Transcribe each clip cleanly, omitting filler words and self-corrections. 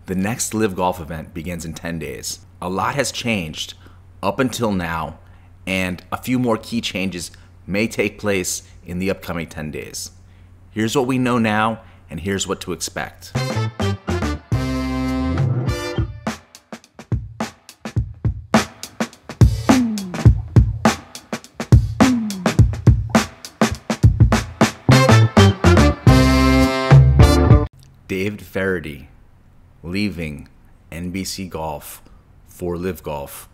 The next LIV Golf event begins in 10 days. A lot has changed up until now, and a few more key changes may take place in the upcoming 10 days. Here's what we know now, and here's what to expect. David Feherty leaving NBC Golf for LIV Golf.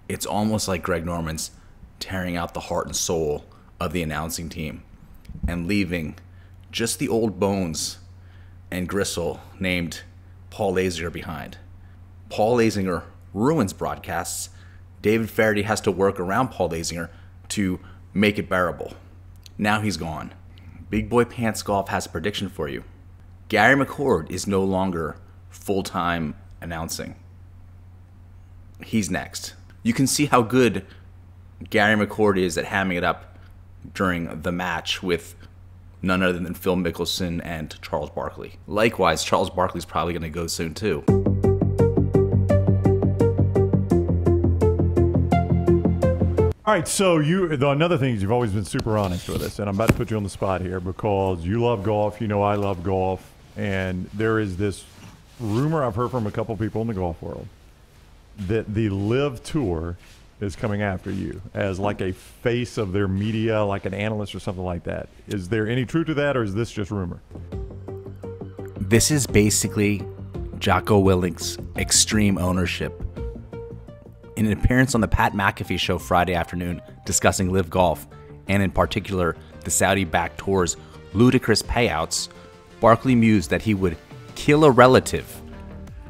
It's almost like Greg Norman's tearing out the heart and soul of the announcing team and leaving just the old bones and gristle named Paul Lazinger behind. Paul Lazinger ruins broadcasts. David Feherty has to work around Paul Lazinger to make it bearable. Now he's gone. Big Boy Pants Golf has a prediction for you. Gary McCord is no longer full-time announcing. He's next. You can see how good Gary McCord is at hamming it up during the match with none other than Phil Mickelson and Charles Barkley. Likewise, Charles Barkley's probably going to go soon too. All right, so another thing is you've always been super honest with us, and I'm about to put you on the spot here because you love golf, you know I love golf, and there is this rumor I've heard from a couple people in the golf world that the LIV Tour is coming after you as like a face of their media, like an analyst or something like that. Is there any truth to that, or is this just rumor? This is basically Jocko Willink's extreme ownership. In an appearance on the Pat McAfee show Friday afternoon discussing LIV Golf, and in particular the Saudi-backed tour's ludicrous payouts, Barkley mused that he would kill a relative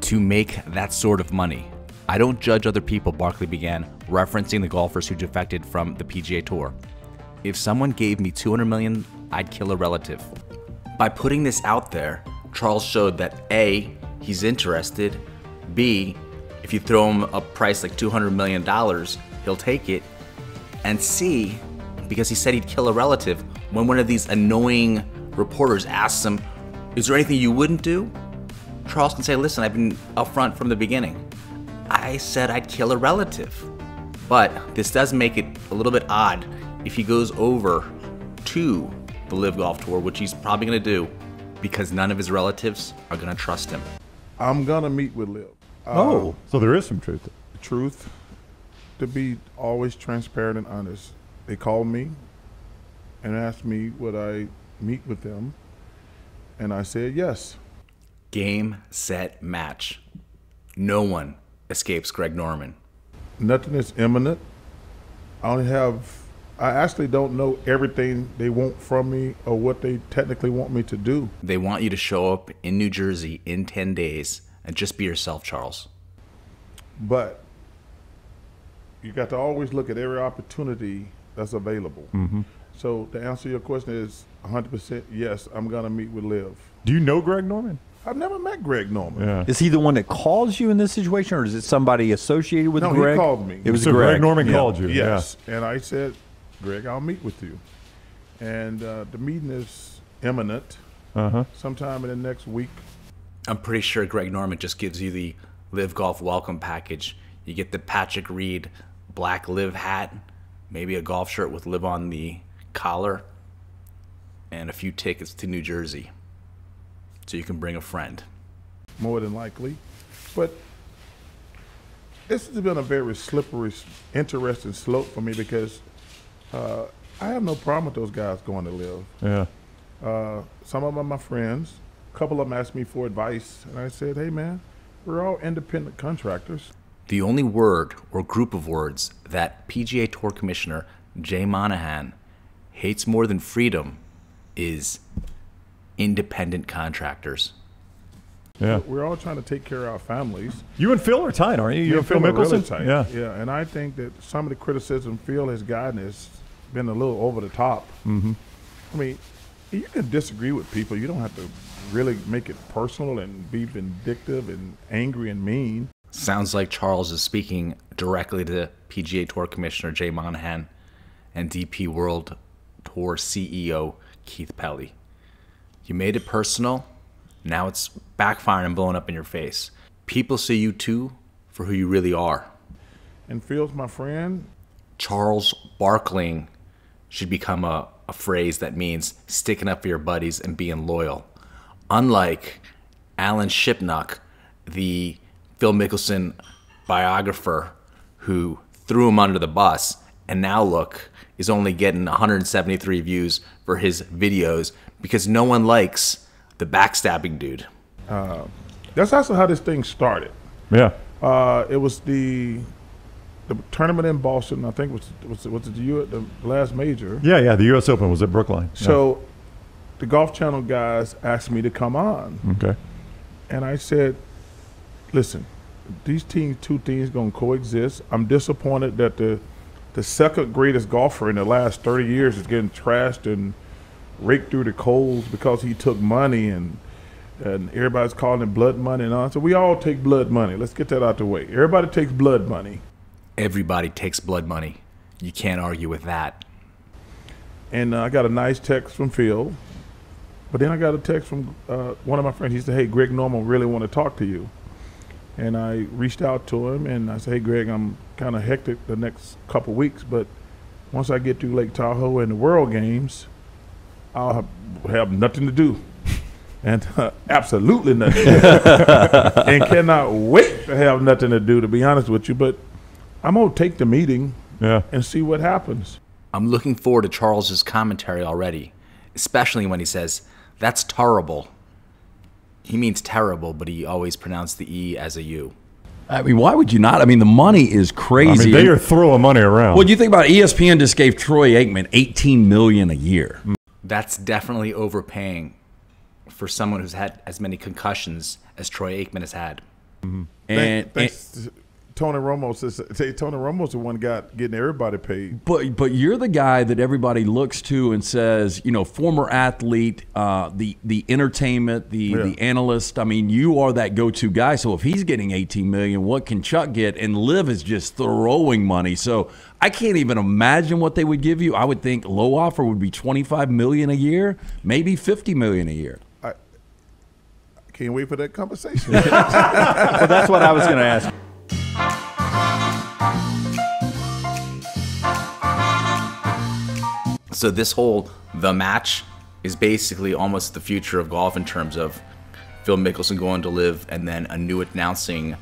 to make that sort of money. I don't judge other people, Barkley began, referencing the golfers who defected from the PGA Tour. If someone gave me $200 million, I'd kill a relative. By putting this out there, Charles showed that A, he's interested, B, if you throw him a price like $200 million, he'll take it, and C, because he said he'd kill a relative, when one of these annoying reporters asks him, is there anything you wouldn't do? Charles can say, listen, I've been upfront from the beginning. I said I'd kill a relative. But this does make it a little bit odd if he goes over to the LIV Golf Tour, which he's probably going to do, because none of his relatives are going to trust him. I'm going to meet with LIV. So there is some truth. Truth, to be always transparent and honest. They called me and asked me would I meet with them, and I said yes. Game, set, match. No one escapes Greg Norman. Nothing is imminent. I actually don't know everything they want from me or what they technically want me to do. They want you to show up in New Jersey in 10 days and just be yourself, Charles. But you got to always look at every opportunity that's available. Mm-hmm. So to answer your question is 100% yes, I'm going to meet with LIV. Do you know Greg Norman? I've never met Greg Norman. Yeah. Is he the one that calls you in this situation, or is it somebody associated with Greg? No, he called me. It was So Greg Norman called you. Yes. Yeah. And I said, Greg, I'll meet with you. And the meeting is imminent. Sometime in the next week. I'm pretty sure Greg Norman just gives you the LIV Golf welcome package. You get the Patrick Reed black LIV hat, maybe a golf shirt with LIV on the collar, and a few tickets to New Jersey. So you can bring a friend. More than likely. But this has been a very slippery, interesting slope for me because I have no problem with those guys going to LIV. Yeah. Some of them are my friends. A couple of them asked me for advice, and I said, hey, man, we're all independent contractors. The only word or group of words that PGA Tour Commissioner Jay Monahan hates more than freedom is independent contractors. Yeah. We're all trying to take care of our families. You and Phil are tight, aren't you? You and Phil are Mickelson? really tight. Yeah. Yeah, and I think that some of the criticism Phil has gotten has been a little over the top. Mm-hmm. I mean, you can disagree with people. You don't have to really make it personal and be vindictive and angry and mean. Sounds like Charles is speaking directly to PGA Tour Commissioner Jay Monahan and DP World Tour CEO Keith Pelley. You made it personal, Now it's backfiring and blowing up in your face. People see you too for who you really are. And Phil's my friend. Charles Barkley should become a phrase that means sticking up for your buddies and being loyal. Unlike Alan Shipnuck, the Phil Mickelson biographer who threw him under the bus and now look is only getting 173 views for his videos because no one likes the backstabbing dude. That's also how this thing started. Yeah. It was the tournament in Boston. I think was it the last major. Yeah. The U.S. Open was at Brookline. So the Golf Channel guys asked me to come on. Okay. And I said, listen, these two teams going to coexist. I'm disappointed that the second greatest golfer in the last 30 years is getting trashed and raked through the coals because he took money and everybody's calling it blood money and all. So we all take blood money. Let's get that out the way. Everybody takes blood money. Everybody takes blood money. You can't argue with that. And I got a nice text from Phil. But then I got a text from one of my friends. He said, hey, Greg Norman really want to talk to you. And I reached out to him, and I said, hey, Greg, I'm kind of hectic the next couple weeks, but once I get through Lake Tahoe and the World Games, I'll have nothing to do. And absolutely nothing to do. And cannot wait to have nothing to do, to be honest with you. But I'm going to take the meeting and see what happens. I'm looking forward to Charles's commentary already, especially when he says, that's terrible. He means terrible, but he always pronounced the E as a U. I mean, why would you not? I mean, the money is crazy. I mean, they are throwing money around. Well, you think about it, ESPN just gave Troy Aikman $18 million a year. That's definitely overpaying for someone who's had as many concussions as Troy Aikman has had. And Tony Romo's the one guy getting everybody paid. But you're the guy that everybody looks to and says, you know, former athlete, the entertainment, the analyst. I mean, you are that go-to guy. So if he's getting $18 million, what can Chuck get? And LIV is just throwing money. So I can't even imagine what they would give you. I would think low offer would be $25 million a year, maybe $50 million a year. I can't wait for that conversation. Well, that's what I was going to ask. So the match is basically almost the future of golf in terms of Phil Mickelson going to LIV and then a new announcing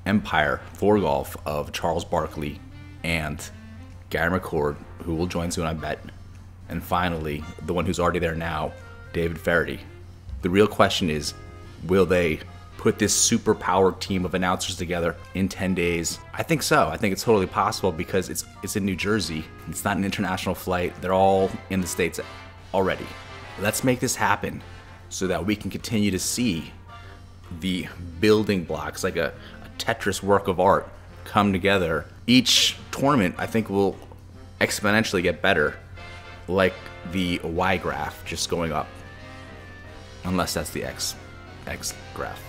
empire for golf of Charles Barkley and Gary McCord, who will join soon, I bet. And finally, the one who's already there now, David Feherty. The real question is, will they put this super powered team of announcers together in 10 days? I think so. I think it's totally possible because it's in New Jersey. It's not an international flight. They're all in the States already. Let's make this happen so that we can continue to see the building blocks, like a Tetris work of art, come together. Each tournament, I think, will exponentially get better, like the Y graph just going up. Unless that's the X graph.